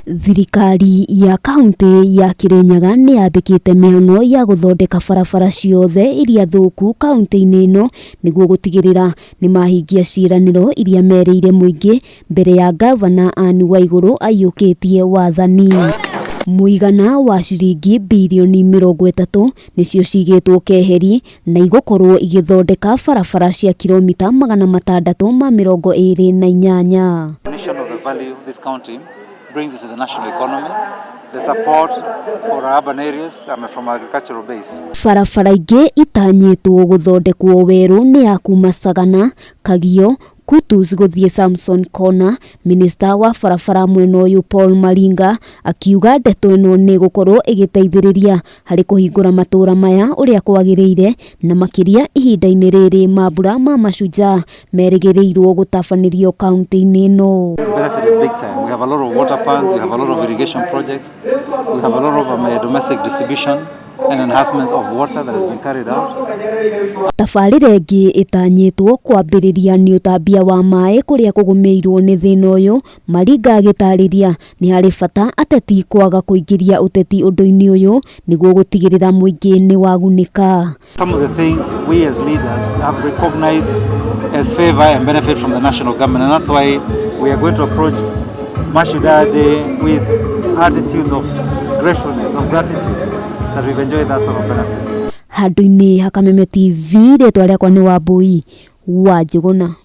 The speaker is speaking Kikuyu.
Thirikari ya kaunti ya Kirinyaga ni yambikite mihang'o ya guthondeka barabara ciothe iria thuku kaunti-ini ino niguo gutigirira ni mahingia ciraniro iria mereire muingi mbere ya gavana Anne Waiguru aiyukitie wathani. Muigana wa ciringi mbirioni 30 nicio cigitwo keheri na igukorwo igithondeka barabara cia kiromita 628. Brings it to the national economy. The support for urban areas from agricultural base. Barabara ingi itanyitwo guthondekwo weru ni ya kuma Sagana, Kagio, Kutus guthie Samson Kona. Minister wa barabara mwena uyu Paul Maringa akiuga ndeto ino ni gukorwo igiteithiriria hari kuhingura matura maya uria kwagiriire na makiria ihinda-ini riri mambura ma macuja merigirirwo gutafanirio kaunti-ini ino. Benefited big time. We have a lot of water plants, we have a lot of irrigation projects, we have a lot of domestic distribution and enhancements of water that has been carried out. Tabarira ingi itanyitwo kwambiriria ni utambia wa mai kuria kugumirwo ni thina uyu. Maringa agitariria ni hari bata ateti kwaga kuingiria uteti undu-ini uyu niguo gutigirira muingi ni wagunika. Some of the things we as leaders have recognized as favor and benefit from the national government, and that's why we are going to approach Mashuda Day with attitudes of gratefulness, of gratitude that we've enjoyed that sort of benefit. Handu-ini ha Kameme TV ritwa riakwa ni Wambui wa Njuguna.